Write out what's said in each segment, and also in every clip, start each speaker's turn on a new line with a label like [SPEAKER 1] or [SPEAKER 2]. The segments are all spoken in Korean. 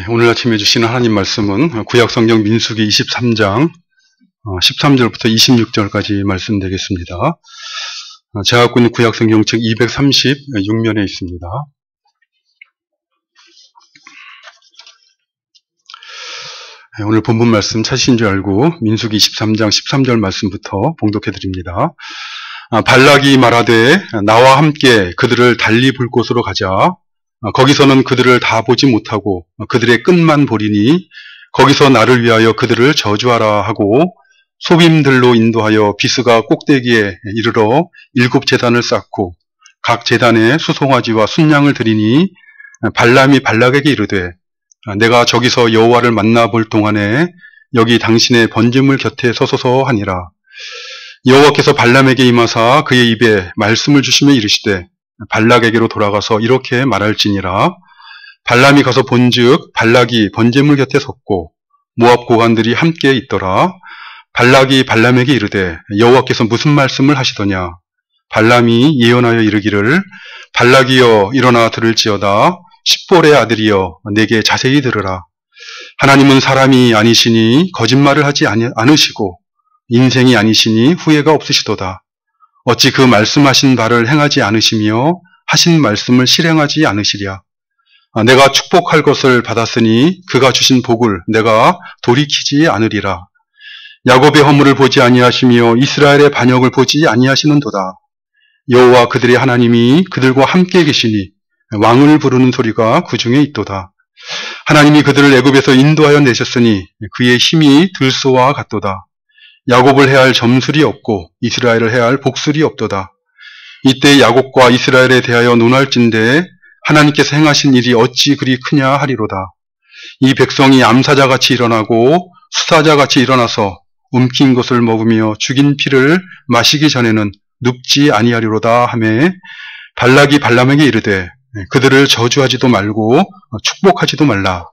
[SPEAKER 1] 오늘 아침에 주시는 하나님 말씀은 구약성경 민수기 23장 13절부터 26절까지 말씀 되겠습니다. 제가 갖고 있는 구약성경 책 236면에 있습니다. 오늘 본문 말씀 찾으신 줄 알고 민수기 23장 13절 말씀부터 봉독해 드립니다. 발락이 말하되 나와 함께 그들을 달리 볼 곳으로 가자. 거기서는 그들을 다 보지 못하고 그들의 끝만 보리니 거기서 나를 위하여 그들을 저주하라 하고 소빔들로 인도하여 비스가 꼭대기에 이르러 7 제단을 쌓고 각 제단에 수송아지와 순양을 드리니 발람이 발락에게 이르되 내가 저기서 여호와를 만나볼 동안에 여기 당신의 번제물 곁에 서소서 하니라. 여호와께서 발람에게 임하사 그의 입에 말씀을 주시며 이르시되 발락에게로 돌아가서 이렇게 말할지니라. 발람이 가서 본즉 발락이 번제물 곁에 섰고 모압 고관들이 함께 있더라. 발락이 발람에게 이르되 여호와께서 무슨 말씀을 하시더냐. 발람이 예언하여 이르기를 발락이여 일어나 들을지어다. 십볼의 아들이여 내게 자세히 들으라. 하나님은 사람이 아니시니 거짓말을 하지 않으시고 인생이 아니시니 후회가 없으시도다. 어찌 그 말씀하신 바를 행하지 않으시며 하신 말씀을 실행하지 않으시랴. 내가 축복할 것을 받았으니 그가 주신 복을 내가 돌이키지 않으리라. 야곱의 허물을 보지 아니하시며 이스라엘의 반역을 보지 아니하시는도다. 여호와 그들의 하나님이 그들과 함께 계시니 왕을 부르는 소리가 그 중에 있도다. 하나님이 그들을 애굽에서 인도하여 내셨으니 그의 힘이 들소와 같도다. 야곱을 해할 점술이 없고 이스라엘을 해할 복술이 없도다. 이때 야곱과 이스라엘에 대하여 논할진대 하나님께서 행하신 일이 어찌 그리 크냐 하리로다. 이 백성이 암사자같이 일어나고 수사자같이 일어나서 움킨 것을 먹으며 죽인 피를 마시기 전에는 눕지 아니하리로다 하매 발락이 발람에게 이르되 그들을 저주하지도 말고 축복하지도 말라.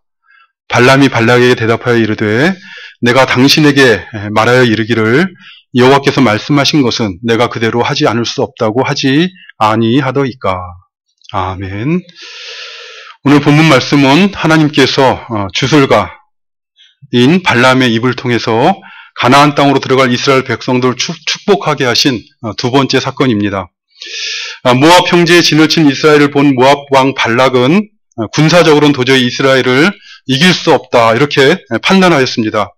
[SPEAKER 1] 발람이 발락에게 대답하여 이르되 내가 당신에게 말하여 이르기를 여호와께서 말씀하신 것은 내가 그대로 하지 않을 수 없다고 하지 아니하더이까. 아멘. 오늘 본문 말씀은 하나님께서 주술가인 발람의 입을 통해서 가나안 땅으로 들어갈 이스라엘 백성들을 축복하게 하신 두 번째 사건입니다. 모압 형제의 진을 친 이스라엘을 본 모압 왕 발락은 군사적으로는 도저히 이스라엘을 이길 수 없다 이렇게 판단하였습니다.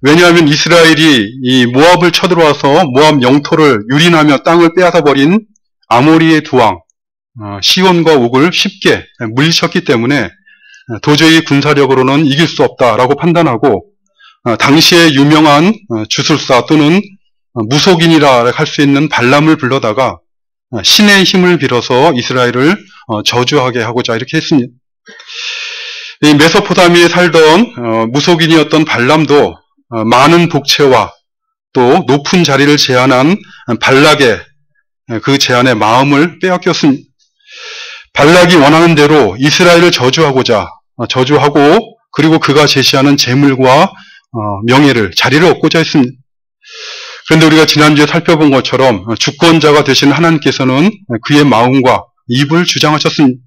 [SPEAKER 1] 왜냐하면 이스라엘이 이 모압을 쳐들어와서 모압 영토를 유린하며 땅을 빼앗아버린 아모리의 두 왕 시온과 옥을 쉽게 물리쳤기 때문에 도저히 군사력으로는 이길 수 없다라고 판단하고 당시에 유명한 주술사 또는 무속인이라 할 수 있는 발람을 불러다가 신의 힘을 빌어서 이스라엘을 저주하게 하고자 이렇게 했습니다. 이 메소포타미아에 살던 무속인이었던 발람도 많은 복채와 또 높은 자리를 제안한 발락의 그 제안의 마음을 빼앗겼습니다. 발락이 원하는 대로 이스라엘을 저주하고 그리고 그가 제시하는 재물과 명예를 자리를 얻고자 했습니다. 그런데 우리가 지난주에 살펴본 것처럼 주권자가 되신 하나님께서는 그의 마음과 입을 주장하셨습니다.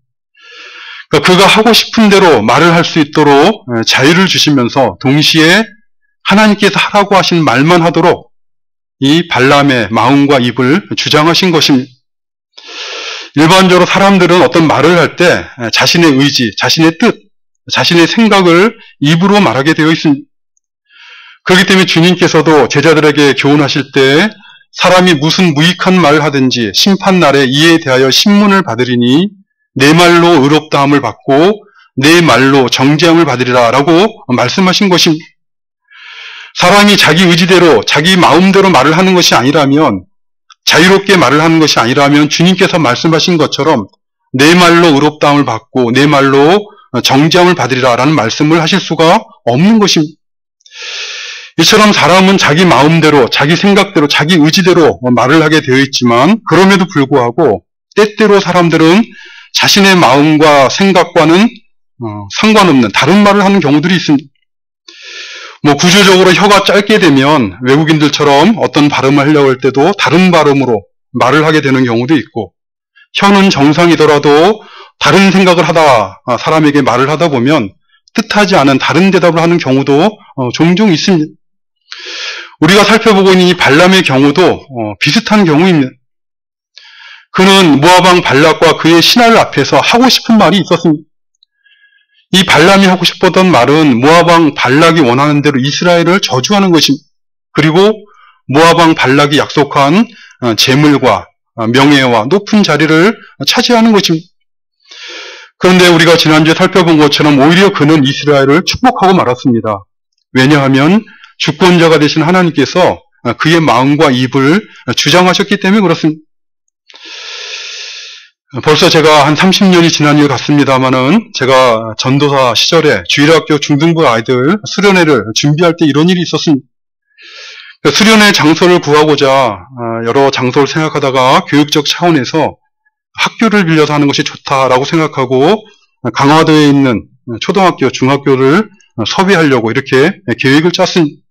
[SPEAKER 1] 그가 하고 싶은 대로 말을 할 수 있도록 자유를 주시면서 동시에 하나님께서 하라고 하신 말만 하도록 이 발람의 마음과 입을 주장하신 것입니다. 일반적으로 사람들은 어떤 말을 할 때 자신의 의지, 자신의 뜻, 자신의 생각을 입으로 말하게 되어 있습니다. 그렇기 때문에 주님께서도 제자들에게 교훈하실 때 사람이 무슨 무익한 말을 하든지 심판날에 이에 대하여 신문을 받으리니 내 말로 의롭다함을 받고 내 말로 정죄함을 받으리라 라고 말씀하신 것입니다. 사람이 자기 의지대로 자기 마음대로 말을 하는 것이 아니라면 자유롭게 말을 하는 것이 아니라면 주님께서 말씀하신 것처럼 내 말로 의롭다함을 받고 내 말로 정죄함을 받으리라 라는 말씀을 하실 수가 없는 것입니다. 이처럼 사람은 자기 마음대로 자기 생각대로 자기 의지대로 말을 하게 되어 있지만 그럼에도 불구하고 때때로 사람들은 자신의 마음과 생각과는 상관없는 다른 말을 하는 경우들이 있습니다. 구조적으로 혀가 짧게 되면 외국인들처럼 어떤 발음을 하려고 할 때도 다른 발음으로 말을 하게 되는 경우도 있고, 혀는 정상이더라도 다른 생각을 하다 사람에게 말을 하다 보면 뜻하지 않은 다른 대답을 하는 경우도 종종 있습니다. 우리가 살펴보고 있는 이 발람의 경우도 비슷한 경우입니다. 그는 모압 왕 발락과 그의 신하를 앞에서 하고 싶은 말이 있었습니다. 이 발람이 하고 싶었던 말은 모압 왕 발락이 원하는 대로 이스라엘을 저주하는 것입니다. 그리고 모압 왕 발락이 약속한 재물과 명예와 높은 자리를 차지하는 것입니다. 그런데 우리가 지난주에 살펴본 것처럼 오히려 그는 이스라엘을 축복하고 말았습니다. 왜냐하면 주권자가 되신 하나님께서 그의 마음과 입을 주장하셨기 때문에 그렇습니다. 벌써 제가 한 30년이 지난 이후 같습니다만은 제가 전도사 시절에 주일학교 중등부 아이들 수련회를 준비할 때 이런 일이 있었습니다. 수련회 장소를 구하고자 여러 장소를 생각하다가 교육적 차원에서 학교를 빌려서 하는 것이 좋다라고 생각하고 강화도에 있는 초등학교, 중학교를 섭외하려고 이렇게 계획을 짰습니다.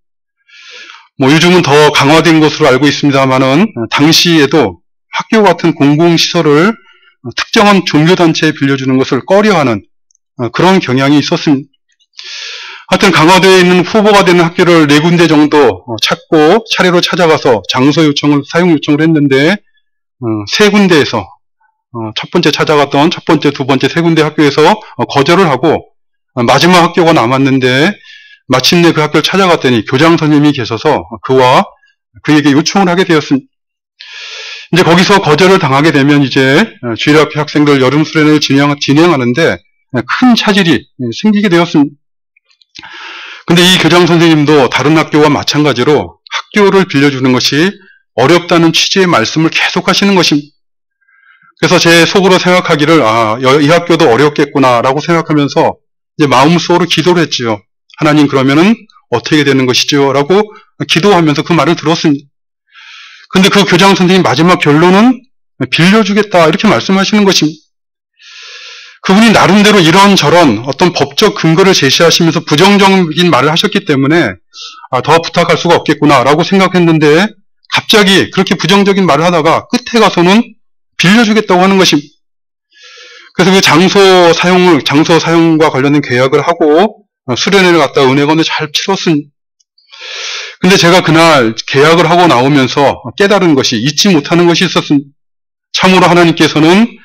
[SPEAKER 1] 요즘은 더 강화된 것으로 알고 있습니다만은 당시에도 학교 같은 공공시설을 특정한 종교단체에 빌려주는 것을 꺼려하는 그런 경향이 있었습니다. 하여튼 강화도에 있는 후보가 되는 학교를 4군데 정도 찾고 차례로 찾아가서 장소 요청을, 사용 요청을 했는데 3군데에서 첫 번째 찾아갔던 첫 번째, 두 번째, 3군데 학교에서 거절을 하고 마지막 학교가 남았는데 마침내 그 학교를 찾아갔더니 교장 선생님이 계셔서 그에게 요청을 하게 되었습니다. 이제 거기서 거절을 당하게 되면 이제 주일학교 학생들 여름 수련회를 진행하는데 큰 차질이 생기게 되었습니다. 근데 이 교장 선생님도 다른 학교와 마찬가지로 학교를 빌려주는 것이 어렵다는 취지의 말씀을 계속 하시는 것입니다. 그래서 제 속으로 생각하기를 이 학교도 어렵겠구나라고 생각하면서 이제 마음속으로 기도를 했지요. 하나님 그러면은 어떻게 되는 것이죠? 라고 기도하면서 그 말을 들었습니다. 근데 그 교장 선생님 마지막 결론은 빌려주겠다 이렇게 말씀하시는 것입니다. 그분이 나름대로 이런저런 어떤 법적 근거를 제시하시면서 부정적인 말을 하셨기 때문에 더 부탁할 수가 없겠구나라고 생각했는데 갑자기 그렇게 부정적인 말을 하다가 끝에 가서는 빌려주겠다고 하는 것입니다. 그래서 그 장소 사용과 관련된 계약을 하고 수련회를 갔다 은혜관을 잘 치렀습니다. 근데 제가 그날 계약을 하고 나오면서 깨달은 것이, 잊지 못하는 것이 있었습니다. 참으로 하나님께서는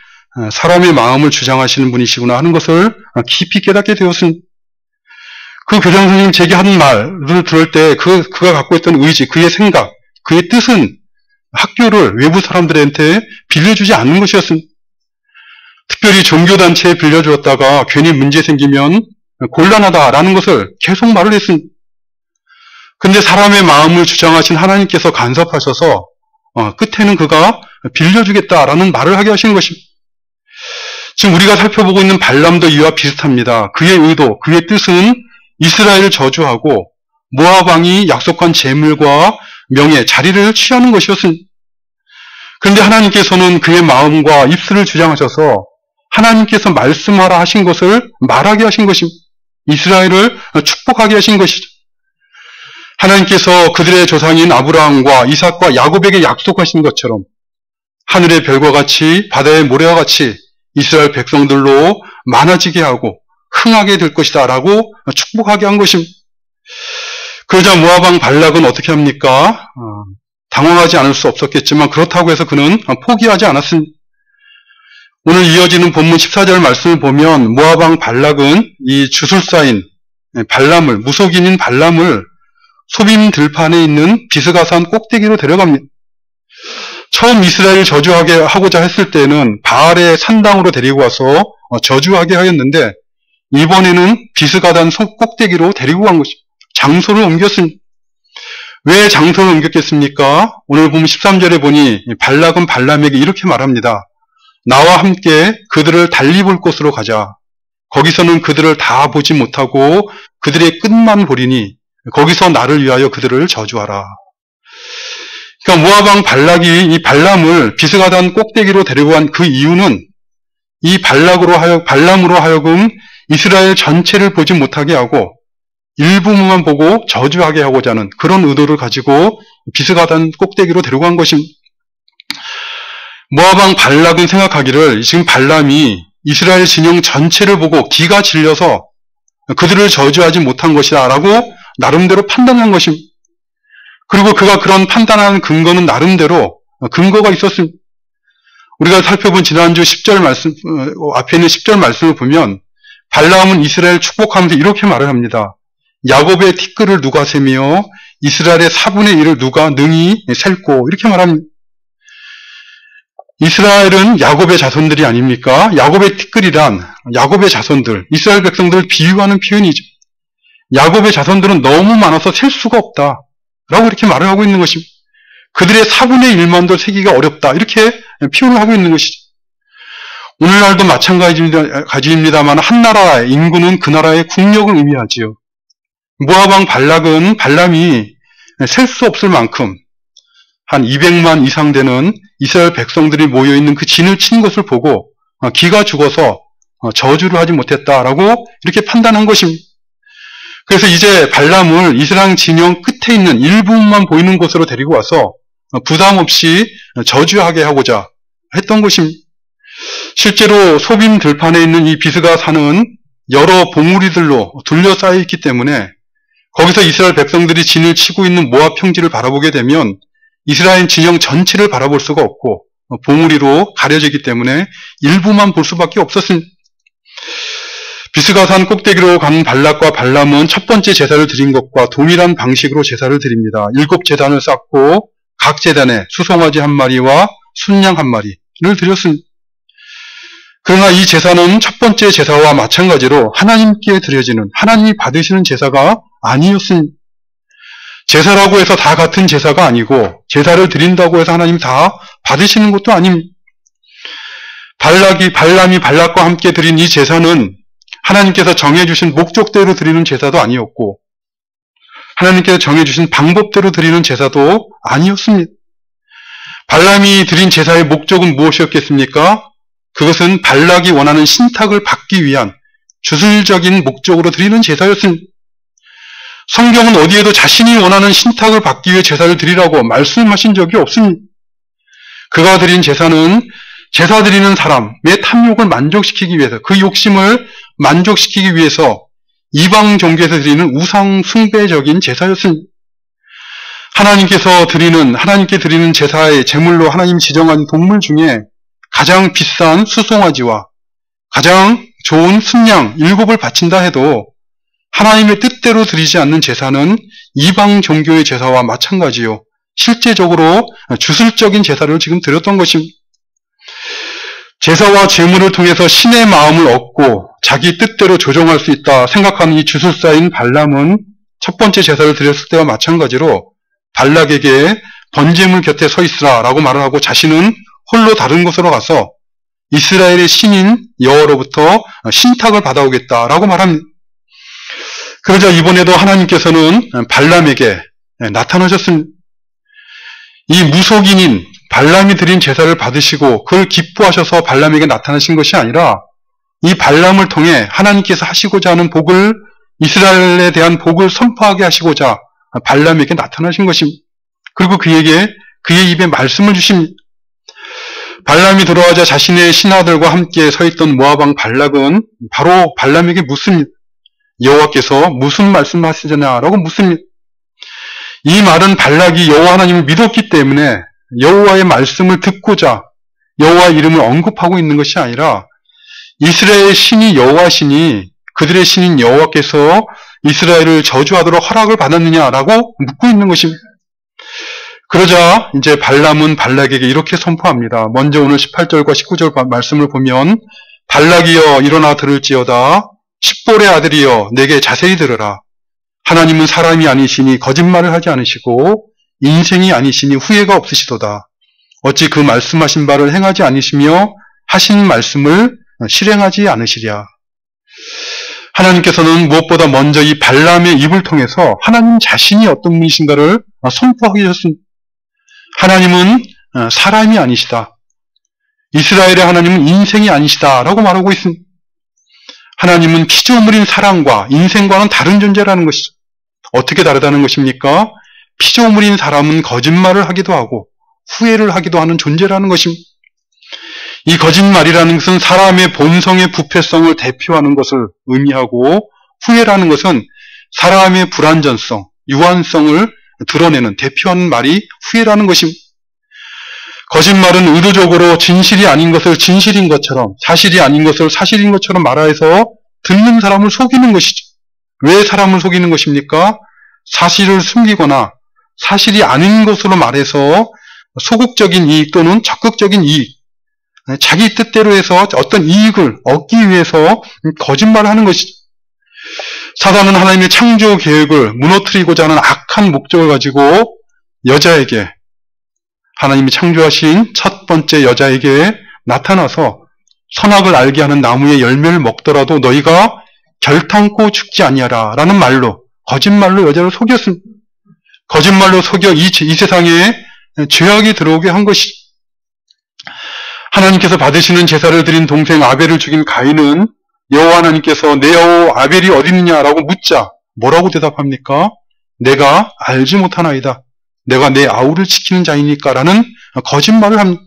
[SPEAKER 1] 사람의 마음을 주장하시는 분이시구나 하는 것을 깊이 깨닫게 되었습니다. 그 교장 선생님 제게 하는 말을 들을 때 그가 갖고 있던 의지, 그의 생각, 그의 뜻은 학교를 외부 사람들한테 빌려주지 않는 것이었습니다. 특별히 종교단체에 빌려주었다가 괜히 문제 생기면 곤란하다라는 것을 계속 말을 했습니다. 근데 사람의 마음을 주장하신 하나님께서 간섭하셔서 끝에는 그가 빌려주겠다라는 말을 하게 하시는 것입니다. 지금 우리가 살펴보고 있는 발람도 이와 비슷합니다. 그의 의도, 그의 뜻은 이스라엘을 저주하고 모압 왕이 약속한 재물과 명예, 자리를 취하는 것이었습니다. 그런데 하나님께서는 그의 마음과 입술을 주장하셔서 하나님께서 말씀하라 하신 것을 말하게 하신 것입니다. 이스라엘을 축복하게 하신 것이죠. 하나님께서 그들의 조상인 아브라함과 이삭과 야곱에게 약속하신 것처럼 하늘의 별과 같이 바다의 모래와 같이 이스라엘 백성들로 많아지게 하고 흥하게 될 것이다 라고 축복하게 한 것입니다. 그러자 모압 왕 발락은 어떻게 합니까? 당황하지 않을 수 없었겠지만 그렇다고 해서 그는 포기하지 않았습니다. 오늘 이어지는 본문 14절 말씀을 보면 모압 왕 발락은 이 주술사인 발람을, 무속인인 발람을 소빔 들판에 있는 비스가산 꼭대기로 데려갑니다. 처음 이스라엘을 저주하게 하고자 했을 때는 바알의 산당으로 데리고 와서 저주하게 하였는데 이번에는 비스가산 꼭대기로 데리고 간 것입니다. 장소를 옮겼습니다. 왜 장소를 옮겼겠습니까? 오늘 보면 13절에 보니 발락은 발람에게 이렇게 말합니다. 나와 함께 그들을 달리 볼 곳으로 가자. 거기서는 그들을 다 보지 못하고 그들의 끝만 보리니 거기서 나를 위하여 그들을 저주하라. 그러니까 모압 왕 발락이 이 발람을 비스가산 꼭대기로 데리고 간 그 이유는 이 발람으로 하여금 이스라엘 전체를 보지 못하게 하고 일부만 보고 저주하게 하고자 하는 그런 의도를 가지고 비스가산 꼭대기로 데리고 간 것입니다. 모압 왕 발락은 생각하기를 지금 발람이 이스라엘 진영 전체를 보고 기가 질려서 그들을 저주하지 못한 것이다 라고 나름대로 판단한 것입니다. 그리고 그가 그런 판단하는 근거는 나름대로 근거가 있었습니다. 우리가 살펴본 지난주 10절 말씀, 앞에 있는 10절 말씀을 보면 발라함은 이스라엘 축복하면서 이렇게 말을 합니다. 야곱의 티끌을 누가 세며 이스라엘의 4분의 1을 누가 능히 셀고, 이렇게 말합니다. 이스라엘은 야곱의 자손들이 아닙니까? 야곱의 티끌이란 야곱의 자손들, 이스라엘 백성들을 비유하는 표현이죠. 야곱의 자손들은 너무 많아서 셀 수가 없다 라고 이렇게 말을 하고 있는 것입니다. 그들의 4분의 1만도 세기가 어렵다, 이렇게 표현을 하고 있는 것이죠. 오늘날도 마찬가지입니다만 한 나라의 인구는 그 나라의 국력을 의미하지요. 모압 왕 발람이 셀 수 없을 만큼 한 200만 이상 되는 이스라엘 백성들이 모여있는 그 진을 친 것을 보고 기가 죽어서 저주를 하지 못했다라고 이렇게 판단한 것입니다. 그래서 이제 발람을 이스라엘 진영 끝에 있는 일부분만 보이는 곳으로 데리고 와서 부담 없이 저주하게 하고자 했던 것입니다. 실제로 소빔 들판에 있는 이 비스가 산은 여러 봉우리들로 둘러싸여 있기 때문에 거기서 이스라엘 백성들이 진을 치고 있는 모압 평지를 바라보게 되면 이스라엘 진영 전체를 바라볼 수가 없고 봉우리로 가려지기 때문에 일부만 볼 수밖에 없었습니다. 비스가산 꼭대기로 간 발락과 발람은 첫 번째 제사를 드린 것과 동일한 방식으로 제사를 드립니다. 7제단을 쌓고 각 제단에 수송아지 1마리와 순양 1마리를 드렸습니다. 그러나 이 제사는 첫 번째 제사와 마찬가지로 하나님께 드려지는, 하나님이 받으시는 제사가 아니었습니다. 제사라고 해서 다 같은 제사가 아니고 제사를 드린다고 해서 하나님 다 받으시는 것도 아닙니다. 발람이 발락과 함께 드린 이 제사는 하나님께서 정해주신 목적대로 드리는 제사도 아니었고 하나님께서 정해주신 방법대로 드리는 제사도 아니었습니다. 발람이 드린 제사의 목적은 무엇이었겠습니까? 그것은 발락이 원하는 신탁을 받기 위한 주술적인 목적으로 드리는 제사였습니다. 성경은 어디에도 자신이 원하는 신탁을 받기 위해 제사를 드리라고 말씀하신 적이 없습니다. 그가 드린 제사는 제사 드리는 사람의 탐욕을 만족시키기 위해서, 그 욕심을 만족시키기 위해서 이방 종교에서 드리는 우상 숭배적인 제사였습니다. 하나님께 드리는 제사의 제물로 하나님 지정한 동물 중에 가장 비싼 수송아지와 가장 좋은 순양 7을 바친다 해도 하나님의 뜻대로 드리지 않는 제사는 이방 종교의 제사와 마찬가지요. 실제적으로 주술적인 제사를 지금 드렸던 것입니다. 제사와 제물을 통해서 신의 마음을 얻고 자기 뜻대로 조종할 수 있다 생각하는 이 주술사인 발람은 첫 번째 제사를 드렸을 때와 마찬가지로 발락에게 번제물 곁에 서 있으라 라고 말을 하고 자신은 홀로 다른 곳으로 가서 이스라엘의 신인 여호와로부터 신탁을 받아오겠다라고 말합니다. 그러자 이번에도 하나님께서는 발람에게 나타나셨습니다. 이 무속인인 발람이 드린 제사를 받으시고 그걸 기뻐하셔서 발람에게 나타나신 것이 아니라 이 발람을 통해 하나님께서 하시고자 하는 복을, 이스라엘에 대한 복을 선포하게 하시고자 발람에게 나타나신 것입니다. 그리고 그의 입에 말씀을 주십니다. 발람이 돌아와자 자신의 신하들과 함께 서 있던 모압 왕 발락은 바로 발람에게 묻습니다. 여호와께서 무슨 말씀하시냐라고 묻습니다. 이 말은 발락이 여호와 하나님을 믿었기 때문에 여호와의 말씀을 듣고자 여호와 이름을 언급하고 있는 것이 아니라 이스라엘의 신이 여호와시니 그들의 신인 여호와께서 이스라엘을 저주하도록 허락을 받았느냐라고 묻고 있는 것입니다. 그러자 이제 발람은 발락에게 이렇게 선포합니다. 먼저 오늘 18절과 19절 말씀을 보면 발락이여 일어나 들을지어다. 십볼의 아들이여 내게 자세히 들으라. 하나님은 사람이 아니시니 거짓말을 하지 않으시고 인생이 아니시니 후회가 없으시도다. 어찌 그 말씀하신 바를 행하지 않으시며 하신 말씀을 실행하지 않으시랴. 하나님께서는 무엇보다 먼저 이 발람의 입을 통해서 하나님 자신이 어떤 분이신가를 선포하게 하셨습니다. 하나님은 사람이 아니시다. 이스라엘의 하나님은 인생이 아니시다라고 말하고 있습니다. 하나님은 피조물인 사람과 인생과는 다른 존재라는 것이죠. 어떻게 다르다는 것입니까? 피조물인 사람은 거짓말을 하기도 하고 후회를 하기도 하는 존재라는 것입니다. 이 거짓말이라는 것은 사람의 본성의 부패성을 대표하는 것을 의미하고 후회라는 것은 사람의 불완전성, 유한성을 드러내는 대표하는 말이 후회라는 것입니다. 거짓말은 의도적으로 진실이 아닌 것을 진실인 것처럼, 사실이 아닌 것을 사실인 것처럼 말하여서 듣는 사람을 속이는 것이죠. 왜 사람을 속이는 것입니까? 사실을 숨기거나 사실이 아닌 것으로 말해서 소극적인 이익 또는 적극적인 이익, 자기 뜻대로 해서 어떤 이익을 얻기 위해서 거짓말을 하는 것이죠. 사단은 하나님의 창조 계획을 무너뜨리고자 하는 악한 목적을 가지고 여자에게, 하나님이 창조하신 첫 번째 여자에게 나타나서 선악을 알게 하는 나무의 열매를 먹더라도 너희가 결탄코 죽지 아니하라 라는 말로, 거짓말로 여자를 속였습니다. 거짓말로 속여 이 세상에 죄악이 들어오게 한 것이, 하나님께서 받으시는 제사를 드린 동생 아벨을 죽인 가인은 여호와 하나님께서 내 아벨이 어디 있느냐라고 묻자 뭐라고 대답합니까? 내가 알지 못하나이다. 내가 내 아우를 지키는 자이니까 라는 거짓말을 합니다.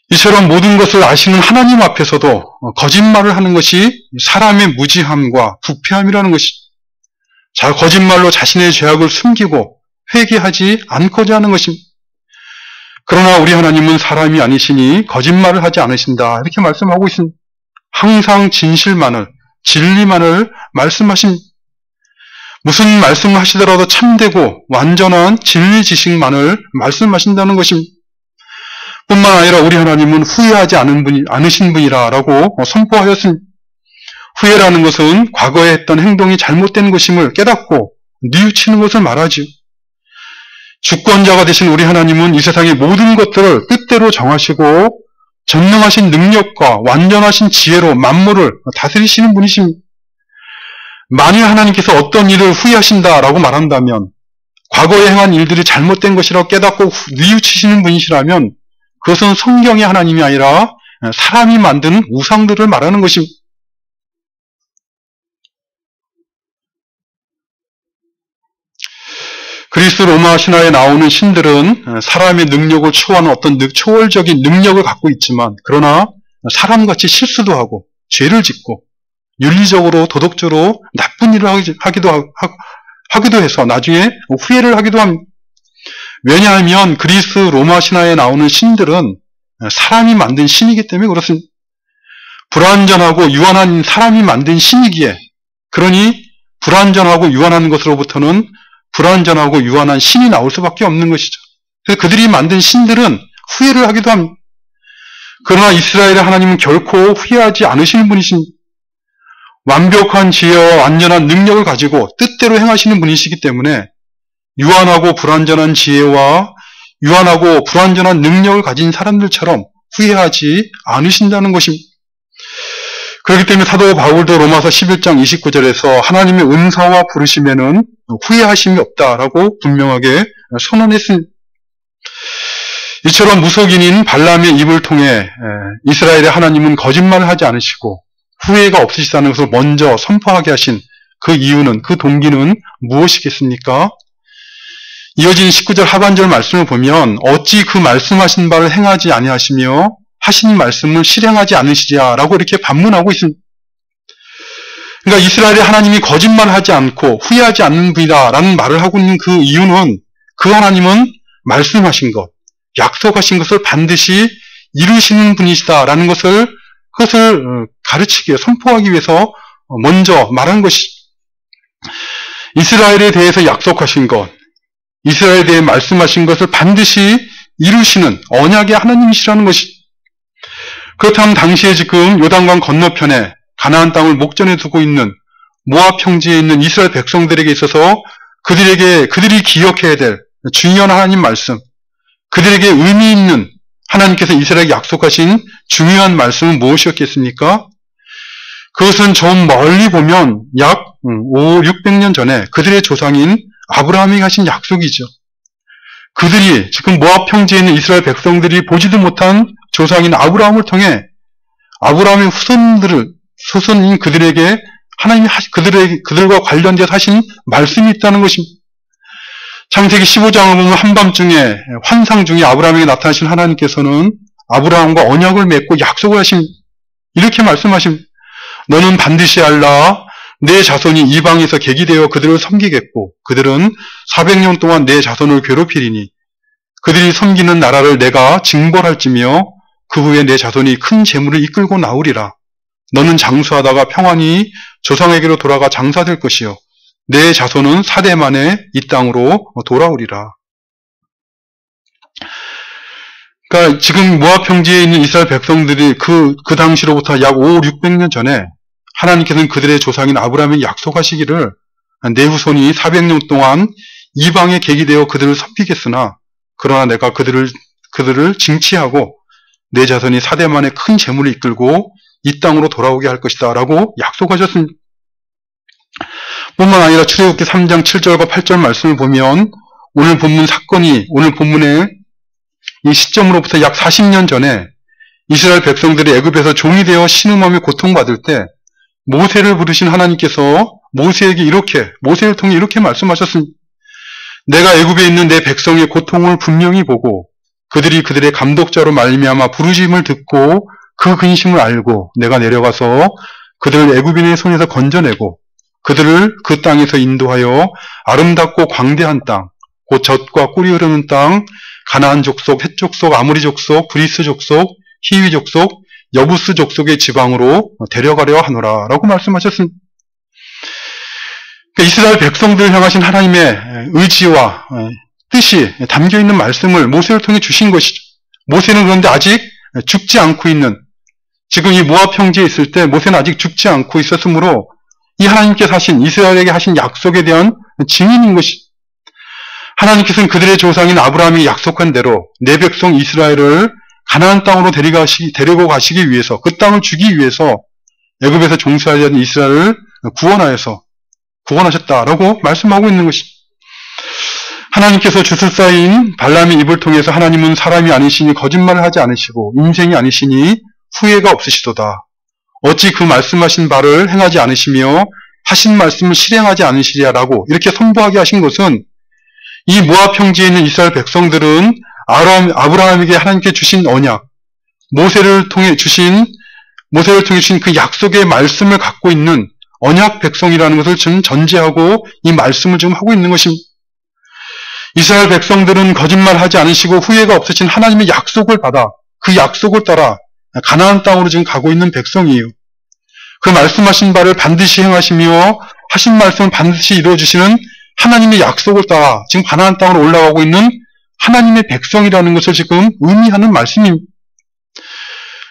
[SPEAKER 1] 이처럼 모든 것을 아시는 하나님 앞에서도 거짓말을 하는 것이 사람의 무지함과 부패함이라는 것이죠. 거짓말로 자신의 죄악을 숨기고 회개하지 않고자 하는 것입니다. 그러나 우리 하나님은 사람이 아니시니 거짓말을 하지 않으신다 이렇게 말씀하고 있습니다. 항상 진실만을, 진리만을 말씀하십니다. 무슨 말씀을 하시더라도 참되고 완전한 진리 지식만을 말씀하신다는 것입니다. 뿐만 아니라 우리 하나님은 후회하지 않으신 분이라고 선포하였습니다. 후회라는 것은 과거에 했던 행동이 잘못된 것임을 깨닫고 뉘우치는 것을 말하지요. 주권자가 되신 우리 하나님은 이 세상의 모든 것들을 뜻대로 정하시고 전능하신 능력과 완전하신 지혜로 만물을 다스리시는 분이십니다. 만일 하나님께서 어떤 일을 후회하신다라고 말한다면, 과거에 행한 일들이 잘못된 것이라고 깨닫고 뉘우치시는 분이시라면 그것은 성경의 하나님이 아니라 사람이 만든 우상들을 말하는 것입니다. 그리스 로마 신화에 나오는 신들은 사람의 능력을 초월하는 어떤 초월적인 능력을 갖고 있지만, 그러나 사람같이 실수도 하고 죄를 짓고 윤리적으로 도덕적으로 나쁜 일을 하기도 해서 나중에 후회를 하기도 합니다. 왜냐하면 그리스 로마 신화에 나오는 신들은 사람이 만든 신이기 때문에 그렇습니다. 불완전하고 유한한 사람이 만든 신이기에, 그러니 불완전하고 유한한 것으로부터는 불완전하고 유한한 신이 나올 수밖에 없는 것이죠. 그래서 그들이 만든 신들은 후회를 하기도 합니다. 그러나 이스라엘의 하나님은 결코 후회하지 않으시는 분이십니다. 완벽한 지혜와 완전한 능력을 가지고 뜻대로 행하시는 분이시기 때문에 유한하고 불완전한 지혜와 유한하고 불완전한 능력을 가진 사람들처럼 후회하지 않으신다는 것입니다. 그렇기 때문에 사도 바울도 로마서 11장 29절에서 하나님의 은사와 부르심에는 후회하심이 없다라고 분명하게 선언했습니다. 이처럼 무속인인 발람의 입을 통해 이스라엘의 하나님은 거짓말을 하지 않으시고 후회가 없으시다는 것을 먼저 선포하게 하신 그 이유는, 그 동기는 무엇이겠습니까? 이어진 19절 하반절 말씀을 보면 어찌 그 말씀하신 바를 행하지 아니하시며 하신 말씀을 실행하지 않으시랴라고 이렇게 반문하고 있습니다. 그러니까 이스라엘의 하나님이 거짓말하지 않고 후회하지 않는 분이다라는 말을 하고 있는 그 이유는, 그 하나님은 말씀하신 것, 약속하신 것을 반드시 이루시는 분이시다라는 것을, 그것을 가르치기, 선포하기 위해서 먼저 말한 것이, 이스라엘에 대해서 약속하신 것, 이스라엘에 대해 말씀하신 것을 반드시 이루시는 언약의 하나님이시라는 것이. 그렇다면 당시에 지금 요단강 건너편에 가나안 땅을 목전에 두고 있는 모압 평지에 있는 이스라엘 백성들에게 있어서 그들이 기억해야 될 중요한 하나님 말씀, 그들에게 의미 있는 하나님께서 이스라엘에게 약속하신 중요한 말씀은 무엇이었겠습니까? 그것은 좀 멀리 보면 약 600년 전에 그들의 조상인 아브라함이 하신 약속이죠. 그들이 지금 모압 평지에 있는 이스라엘 백성들이 보지도 못한 조상인 아브라함을 통해 아브라함의 후손인 그들에게 하나님이 그들과 관련돼서 하신 말씀이 있다는 것입니다. 창세기 15장을 보면 한밤중에 환상 중에 아브라함에게 나타나신 하나님께서는 아브라함과 언약을 맺고 약속을 하십니다. 이렇게 말씀하십니다. 너는 반드시 알라. 내 자손이 이방에서 계기되어 그들을 섬기겠고 그들은 400년 동안 내 자손을 괴롭히리니 그들이 섬기는 나라를 내가 징벌할지며 그 후에 내 자손이 큰 재물을 이끌고 나오리라. 너는 장수하다가 평안히 조상에게로 돌아가 장사될 것이요 내 자손은 4대 만에 이 땅으로 돌아오리라. 그러니까 지금 모압 평지에 있는 이스라엘 백성들이 그 당시로부터 약 500~600년 전에 하나님께서는 그들의 조상인 아브라함에게 약속하시기를 내 후손이 400년 동안 이방에 계기되어 그들을 섬기겠으나 그러나 내가 그들을 징치하고 내 자손이 4대 만에 큰 재물을 이끌고 이 땅으로 돌아오게 할 것이다 라고 약속하셨습니다. 뿐만 아니라 출애굽기 3장 7절과 8절 말씀을 보면 오늘 본문 사건이 오늘 본문의 이 시점으로부터 약 40년 전에 이스라엘 백성들이 애굽에서 종이 되어 신음하며 고통받을 때 모세를 부르신 하나님께서 모세에게 모세를 통해 이렇게 말씀하셨습니다. 내가 애굽에 있는 내 백성의 고통을 분명히 보고 그들이 그들의 감독자로 말미암아 부르심을 듣고 그 근심을 알고 내가 내려가서 그들을 애굽인의 손에서 건져내고 그들을 그 땅에서 인도하여 아름답고 광대한 땅, 곧 젖과 꿀이 흐르는 땅, 가나안 족속, 헷 족속, 아모리 족속, 브리스 족속, 히위 족속, 여부스 족속의 지방으로 데려가려 하노라 라고 말씀하셨습니다. 이스라엘 백성들을 향하신 하나님의 의지와 뜻이 담겨있는 말씀을 모세를 통해 주신 것이죠. 모세는 그런데 아직 죽지 않고 있는, 지금 이 모압 평지에 있을 때 모세는 아직 죽지 않고 있었으므로 이 하나님께서 하신, 이스라엘에게 하신 약속에 대한 증인인 것이죠. 하나님께서는 그들의 조상인 아브라함이 약속한 대로 내 백성 이스라엘을 가나안 땅으로 데리고 가시기 위해서, 그 땅을 주기 위해서 애굽에서 종살이하던 이스라엘을 구원하셨다라고 말씀하고 있는 것입니다. 하나님께서 주술사인 발람의 입을 통해서 하나님은 사람이 아니시니 거짓말을 하지 않으시고 인생이 아니시니 후회가 없으시도다. 어찌 그 말씀하신 바를 행하지 않으시며 하신 말씀을 실행하지 않으시랴라고 이렇게 선포하게 하신 것은, 이 모압 평지에 있는 이스라엘 백성들은 아브라함에게 하나님께 주신 언약, 모세를 통해 주신 그 약속의 말씀을 갖고 있는 언약 백성이라는 것을 지금 전제하고 이 말씀을 지금 하고 있는 것입니다. 이스라엘 백성들은 거짓말하지 않으시고 후회가 없으신 하나님의 약속을 받아 그 약속을 따라 가나안 땅으로 지금 가고 있는 백성이에요. 그 말씀하신 바를 반드시 행하시며 하신 말씀을 반드시 이루어주시는 하나님의 약속을 따라 지금 가나안 땅으로 올라가고 있는 하나님의 백성이라는 것을 지금 의미하는 말씀입니다.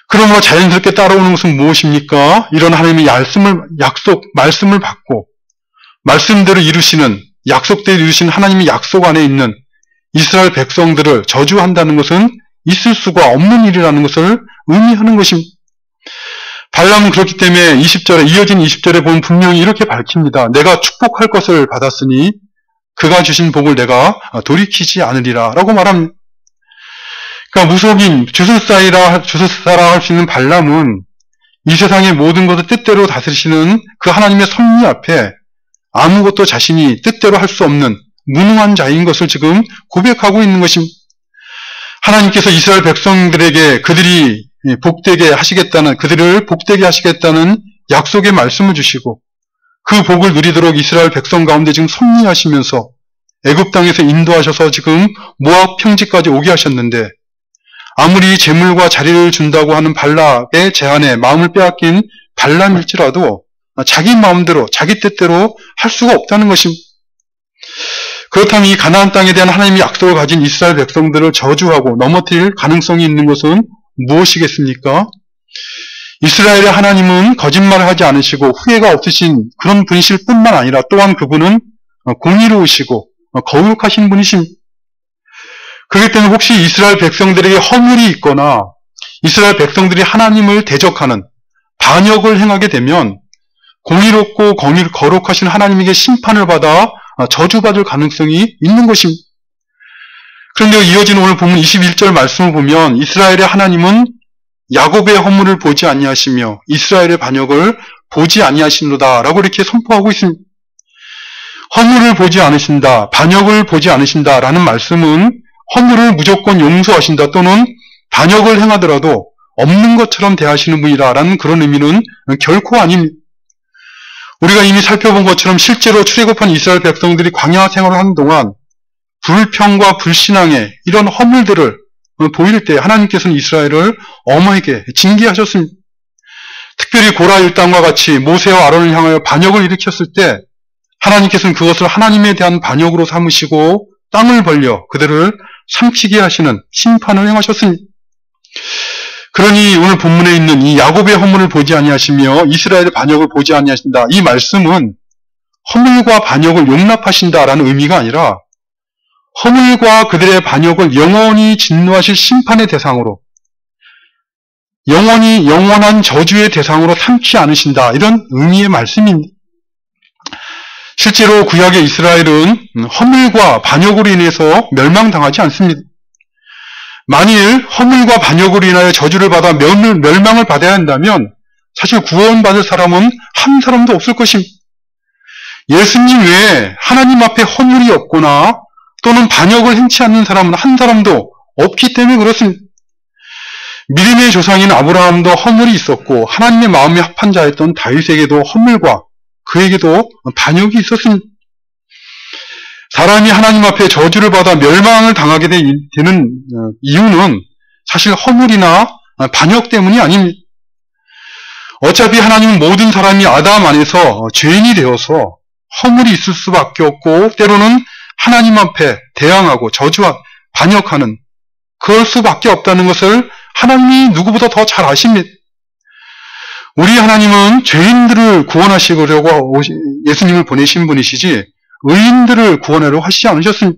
[SPEAKER 1] 그러므로 자연스럽게 따라오는 것은 무엇입니까? 이런 하나님의 말씀을 받고 말씀대로 이루시는, 약속대로 이루신 하나님의 약속 안에 있는 이스라엘 백성들을 저주한다는 것은 있을 수가 없는 일이라는 것을 의미하는 것입니다. 발람은 그렇기 때문에 이어진 20절에 보면 분명히 이렇게 밝힙니다. 내가 축복할 것을 받았으니 그가 주신 복을 내가 돌이키지 않으리라 라고 말합니다. 그러니까 무속인, 주술사라 할 수 있는 발람은 이 세상의 모든 것을 뜻대로 다스리시는 그 하나님의 섭리 앞에 아무것도 자신이 뜻대로 할 수 없는 무능한 자인 것을 지금 고백하고 있는 것입니다. 하나님께서 이스라엘 백성들에게 그들을 복되게 하시겠다는 약속의 말씀을 주시고 그 복을 누리도록 이스라엘 백성 가운데 지금 섭리하시면서 애굽 땅에서 인도하셔서 지금 모압 평지까지 오게 하셨는데, 아무리 재물과 자리를 준다고 하는 발락의 제안에 마음을 빼앗긴 발람일지라도 자기 마음대로, 자기 뜻대로 할 수가 없다는 것입니다. 그렇다면 이 가나안 땅에 대한 하나님의 약속을 가진 이스라엘 백성들을 저주하고 넘어뜨릴 가능성이 있는 것은 무엇이겠습니까? 이스라엘의 하나님은 거짓말을 하지 않으시고 후회가 없으신 그런 분이실 뿐만 아니라 또한 그분은 공의로우시고 거룩하신 분이십니다. 그렇기 때문에 혹시 이스라엘 백성들에게 허물이 있거나 이스라엘 백성들이 하나님을 대적하는 반역을 행하게 되면 공의롭고 거룩하신 하나님에게 심판을 받아 저주받을 가능성이 있는 것입니다. 그런데 이어진 오늘 본문 21절 말씀을 보면 이스라엘의 하나님은 야곱의 허물을 보지 아니하시며 이스라엘의 반역을 보지 아니하시노다 라고 이렇게 선포하고 있습니다. 허물을 보지 않으신다, 반역을 보지 않으신다 라는 말씀은 허물을 무조건 용서하신다 또는 반역을 행하더라도 없는 것처럼 대하시는 분이다 라는 그런 의미는 결코 아닙니다. 우리가 이미 살펴본 것처럼 실제로 출애굽한 이스라엘 백성들이 광야 생활을 하는 동안 불평과 불신앙의 이런 허물들을 보일 때 하나님께서는 이스라엘을 엄하게 징계하셨습니다. 특별히 고라 일당과 같이 모세와 아론을 향하여 반역을 일으켰을 때 하나님께서는 그것을 하나님에 대한 반역으로 삼으시고 땅을 벌려 그들을 삼키게 하시는 심판을 행하셨습니다. 그러니 오늘 본문에 있는 이 야곱의 허물을 보지 아니하시며 이스라엘의 반역을 보지 아니하신다. 이 말씀은 허물과 반역을 용납하신다라는 의미가 아니라 허물과 그들의 반역을 영원히 진노하실 심판의 대상으로 영원한 저주의 대상으로 삼지 않으신다. 이런 의미의 말씀입니다. 실제로 구약의 이스라엘은 허물과 반역으로 인해서 멸망당하지 않습니다. 만일 허물과 반역으로 인하여 저주를 받아 멸망을 받아야 한다면 사실 구원받을 사람은 한 사람도 없을 것입니다. 예수님 외에 하나님 앞에 허물이 없거나 또는 반역을 행치 않는 사람은 한 사람도 없기 때문에 그렇습니다. 믿음의 조상인 아브라함도 허물이 있었고 하나님의 마음에 합한 자였던 다윗에게도 허물과 그에게도 반역이 있었습니다. 사람이 하나님 앞에 저주를 받아 멸망을 당하게 되는 이유는 사실 허물이나 반역 때문이 아닙니다. 어차피 하나님은 모든 사람이 아담 안에서 죄인이 되어서 허물이 있을 수밖에 없고 때로는 하나님 앞에 대항하고 저주와 반역하는 그럴 수밖에 없다는 것을 하나님이 누구보다 더 잘 아십니다. 우리 하나님은 죄인들을 구원하시려고 예수님을 보내신 분이시지 의인들을 구원하려고 하시지 않으셨습니다.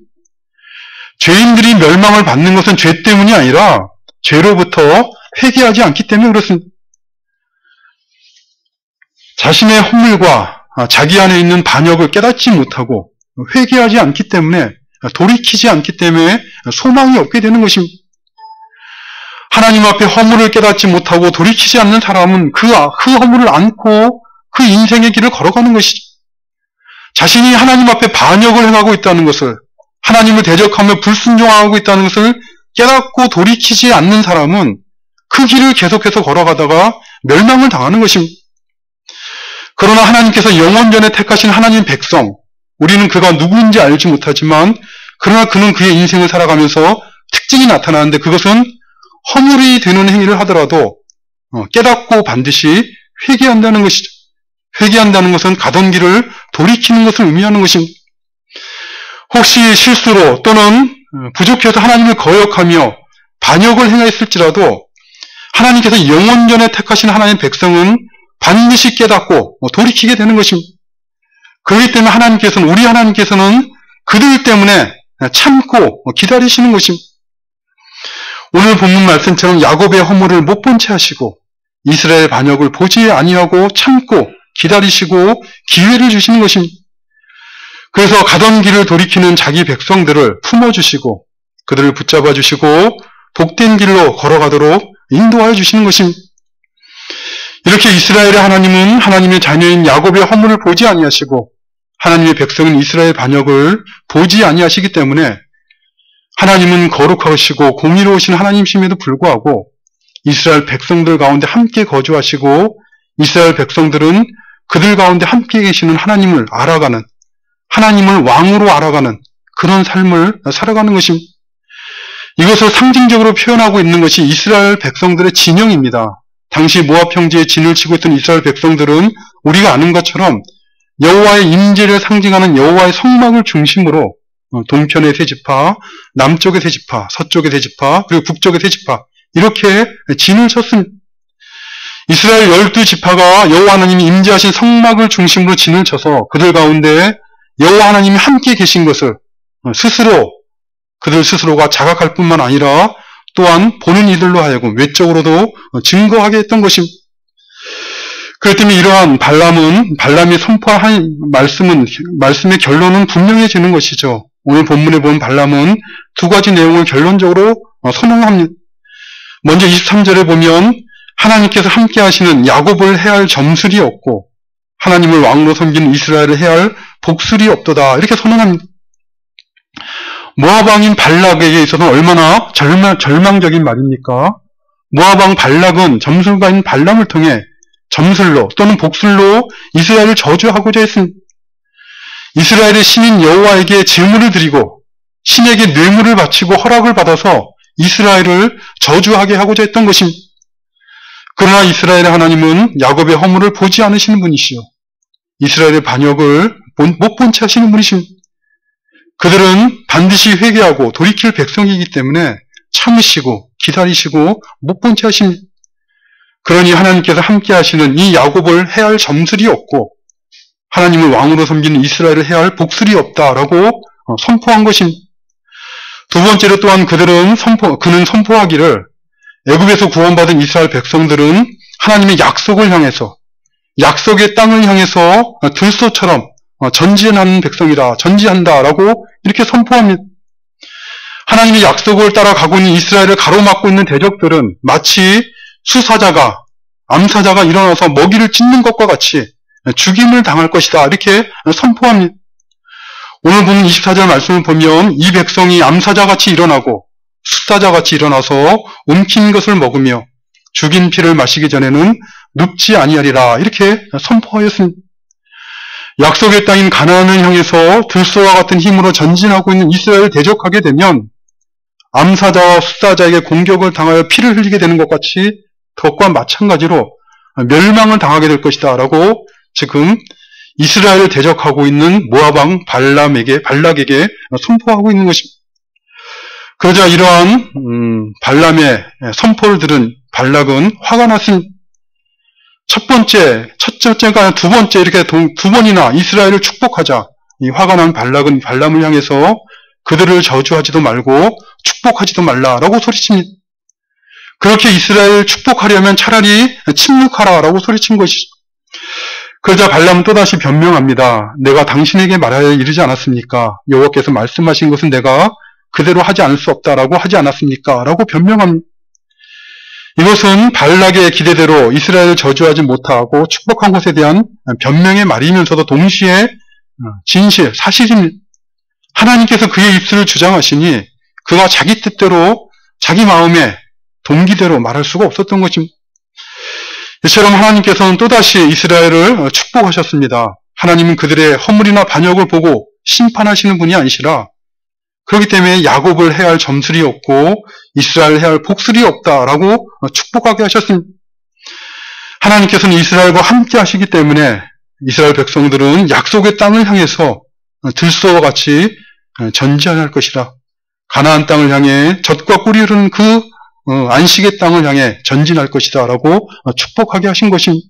[SPEAKER 1] 죄인들이 멸망을 받는 것은 죄 때문이 아니라 죄로부터 회개하지 않기 때문에 그렇습니다. 자신의 허물과 자기 안에 있는 반역을 깨닫지 못하고 회개하지 않기 때문에 돌이키지 않기 때문에 소망이 없게 되는 것입니다. 하나님 앞에 허물을 깨닫지 못하고 돌이키지 않는 사람은 그 허물을 안고 그 인생의 길을 걸어가는 것이죠. 자신이 하나님 앞에 반역을 행하고 있다는 것을 하나님을 대적하며 불순종하고 있다는 것을 깨닫고 돌이키지 않는 사람은 그 길을 계속해서 걸어가다가 멸망을 당하는 것입니다. 그러나 하나님께서 영원전에 택하신 하나님 백성, 우리는 그가 누구인지 알지 못하지만 그러나 그는 그의 인생을 살아가면서 특징이 나타나는데 그것은 허물이 되는 행위를 하더라도 깨닫고 반드시 회개한다는 것이죠. 회개한다는 것은 가던 길을 돌이키는 것을 의미하는 것입니다. 혹시 실수로 또는 부족해서 하나님을 거역하며 반역을 행했을지라도 하나님께서 영원전에 택하신 하나님 백성은 반드시 깨닫고 돌이키게 되는 것입니다. 그렇기 때문에 우리 하나님께서는 그들 때문에 참고 기다리시는 것입니다. 오늘 본문 말씀처럼 야곱의 허물을 못 본 채 하시고 이스라엘 반역을 보지 아니하고 참고 기다리시고 기회를 주시는 것입니다. 그래서 가던 길을 돌이키는 자기 백성들을 품어주시고 그들을 붙잡아 주시고 복된 길로 걸어가도록 인도하여 주시는 것입니다. 이렇게 이스라엘의 하나님은 하나님의 자녀인 야곱의 허물을 보지 아니하시고 하나님의 백성인 이스라엘 반역을 보지 아니하시기 때문에 하나님은 거룩하시고 공의로우신 하나님이심에도 불구하고 이스라엘 백성들 가운데 함께 거주하시고 이스라엘 백성들은 그들 가운데 함께 계시는 하나님을 알아가는, 하나님을 왕으로 알아가는 그런 삶을 살아가는 것입니다. 이것을 상징적으로 표현하고 있는 것이 이스라엘 백성들의 진영입니다. 당시 모압 형제의 진을 치고 있던 이스라엘 백성들은 우리가 아는 것처럼 여호와의 임재를 상징하는 여호와의 성막을 중심으로 동편의 세 지파, 남쪽의 세 지파, 서쪽의 세 지파, 그리고 북쪽의 세 지파 이렇게 진을 쳤습니다. 이스라엘 12지파가 여호와 하나님이 임재하신 성막을 중심으로 진을 쳐서 그들 가운데 여호와 하나님이 함께 계신 것을 그들 스스로가 자각할 뿐만 아니라 또한 보는 이들로 하여금 외적으로도 증거하게 했던 것입니다. 그렇기 때문에 이러한 발람이 선포한 말씀의 결론은 분명해지는 것이죠. 오늘 본문에 본 발람은 두 가지 내용을 결론적으로 선언합니다. 먼저 23절에 보면 하나님께서 함께 하시는 야곱을 해할 점술이 없고 하나님을 왕으로 섬기는 이스라엘을 해할 복술이 없도다. 이렇게 선언합니다. 모압 왕인 발락에게 있어서는 얼마나 절망적인 말입니까? 모압 왕 발락은 점술가인 발람을 통해 점술로 또는 복술로 이스라엘을 저주하고자 했습니다. 이스라엘의 신인 여호와에게 제물을 드리고 신에게 뇌물을 바치고 허락을 받아서 이스라엘을 저주하게 하고자 했던 것입니다. 그러나 이스라엘의 하나님은 야곱의 허물을 보지 않으시는 분이시요 이스라엘의 반역을 못 본 채 하시는 분이십니다. 그들은 반드시 회개하고 돌이킬 백성이기 때문에 참으시고 기다리시고 못 본 채 하십니다. 그러니 하나님께서 함께 하시는 이 야곱을 해할 점술이 없고 하나님을 왕으로 섬기는 이스라엘을 해야 할 복술이 없다라고 선포한 것입니다. 두 번째로 또한 그는 선포하기를 애굽에서 구원받은 이스라엘 백성들은 하나님의 약속을 향해서 약속의 땅을 향해서 들소처럼 전진하는 백성이라 전지한다라고 이렇게 선포합니다. 하나님의 약속을 따라가고 있는 이스라엘을 가로막고 있는 대적들은 마치 수사자가 암사자가 일어나서 먹이를 찢는 것과 같이 죽임을 당할 것이다 이렇게 선포합니다. 오늘 보는 24절 말씀을 보면 이 백성이 암사자같이 일어나고 수사자같이 일어나서 움킨 것을 먹으며 죽인 피를 마시기 전에는 눕지 아니하리라 이렇게 선포하였습니다. 약속의 땅인 가나안을 향해서 들소와 같은 힘으로 전진하고 있는 이스라엘을 대적하게 되면 암사자와 수사자에게 공격을 당하여 피를 흘리게 되는 것 같이 그것과 마찬가지로 멸망을 당하게 될 것이다 라고 지금 이스라엘을 대적하고 있는 모압왕 발락에게 선포하고 있는 것입니다. 그러자 이러한 발람의 선포를 들은 발락은 화가 났습니다. 첫째가 두 번째 이렇게 두 번이나 이스라엘을 축복하자 이 화가 난 발락은 발람을 향해서 그들을 저주하지도 말고 축복하지도 말라라고 소리칩니다. 그렇게 이스라엘을 축복하려면 차라리 침묵하라라고 소리친 것이죠. 그러자 발람은 또다시 변명합니다. 내가 당신에게 말하여 이르지 않았습니까? 여호와께서 말씀하신 것은 내가 그대로 하지 않을 수 없다라고 하지 않았습니까? 라고 변명합니다. 이것은 발락의 기대대로 이스라엘을 저주하지 못하고 축복한 것에 대한 변명의 말이면서도 동시에 진실, 사실입니다. 하나님께서 그의 입술을 주장하시니 그가 자기 뜻대로 자기 마음의 동기대로 말할 수가 없었던 것입니다. 이처럼 하나님께서는 또다시 이스라엘을 축복하셨습니다. 하나님은 그들의 허물이나 반역을 보고 심판하시는 분이 아니시라 그렇기 때문에 야곱을 해야 할 점술이 없고 이스라엘을 해야 할 복술이 없다라고 축복하게 하셨습니다. 하나님께서는 이스라엘과 함께 하시기 때문에 이스라엘 백성들은 약속의 땅을 향해서 들소와 같이 전진할 것이라 가나안 땅을 향해 젖과 꿀이 흐르는 그 안식의 땅을 향해 전진할 것이다 라고 축복하게 하신 것입니다.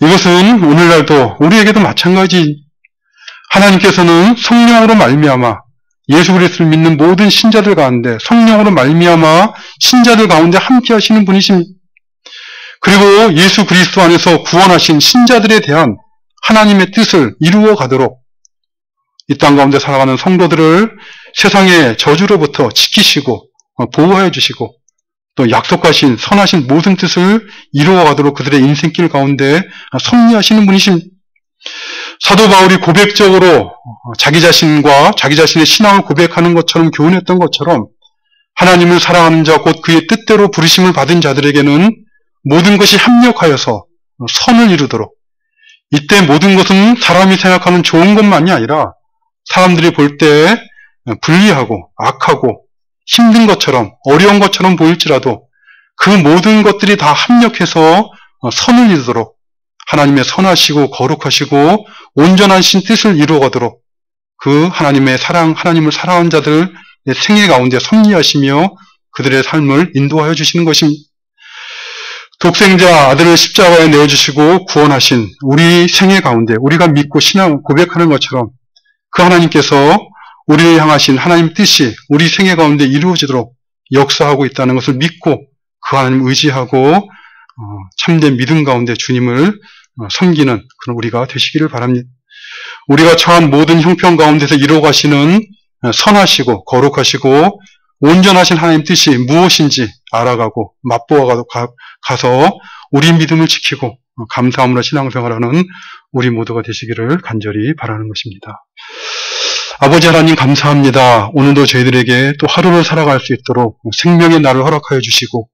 [SPEAKER 1] 이것은 오늘날도 우리에게도 마찬가지 하나님께서는 성령으로 말미암아 예수 그리스도를 믿는 모든 신자들 가운데 성령으로 말미암아 신자들 가운데 함께 하시는 분이십니다. 그리고 예수 그리스도 안에서 구원하신 신자들에 대한 하나님의 뜻을 이루어 가도록 이 땅 가운데 살아가는 성도들을 세상의 저주로부터 지키시고 보호해 주시고 또 약속하신 선하신 모든 뜻을 이루어 가도록 그들의 인생길 가운데 섭리하시는 분이십니다. 사도 바울이 고백적으로 자기 자신과 자기 자신의 신앙을 고백하는 것처럼 교훈했던 것처럼 하나님을 사랑하는 자 곧 그의 뜻대로 부르심을 받은 자들에게는 모든 것이 합력하여서 선을 이루도록 이때 모든 것은 사람이 생각하는 좋은 것만이 아니라 사람들이 볼 때 불리하고 악하고 힘든 것처럼 어려운 것처럼 보일지라도 그 모든 것들이 다 합력해서 선을 이루도록 하나님의 선하시고 거룩하시고 온전하신 뜻을 이루어가도록 그 하나님의 사랑, 하나님을 사랑하는 자들의 생애 가운데 섭리하시며 그들의 삶을 인도하여 주시는 것입니다. 독생자 아들을 십자가에 내어주시고 구원하신 우리 생애 가운데 우리가 믿고 신앙 고백하는 것처럼 그 하나님께서 우리를 향하신 하나님 뜻이 우리 생애 가운데 이루어지도록 역사하고 있다는 것을 믿고 그 하나님 의지하고 참된 믿음 가운데 주님을 섬기는 그런 우리가 되시기를 바랍니다. 우리가 처한 모든 형편 가운데서 이루어가시는 선하시고 거룩하시고 온전하신 하나님 뜻이 무엇인지 알아가고 맛보아 가서 우리 믿음을 지키고 감사함으로 신앙생활하는 우리 모두가 되시기를 간절히 바라는 것입니다. 아버지 하나님 감사합니다. 오늘도 저희들에게 또 하루를 살아갈 수 있도록 생명의 날을 허락하여 주시고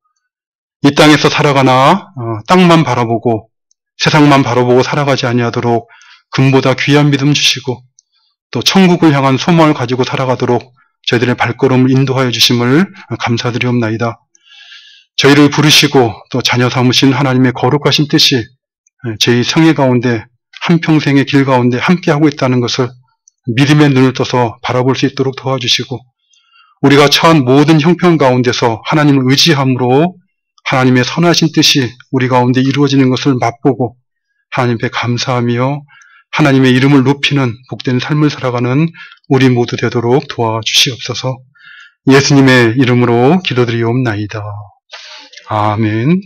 [SPEAKER 1] 이 땅에서 살아가나 땅만 바라보고 세상만 바라보고 살아가지 아니하도록 금보다 귀한 믿음 주시고 또 천국을 향한 소망을 가지고 살아가도록 저희들의 발걸음을 인도하여 주심을 감사드리옵나이다. 저희를 부르시고 또 자녀 삼으신 하나님의 거룩하신 뜻이 저희 생애 가운데 한평생의 길 가운데 함께하고 있다는 것을 믿음의 눈을 떠서 바라볼 수 있도록 도와주시고 우리가 처한 모든 형편 가운데서 하나님을 의지함으로 하나님의 선하신 뜻이 우리 가운데 이루어지는 것을 맛보고 하나님께 감사하며 하나님의 이름을 높이는 복된 삶을 살아가는 우리 모두 되도록 도와주시옵소서. 예수님의 이름으로 기도드리옵나이다. 아멘.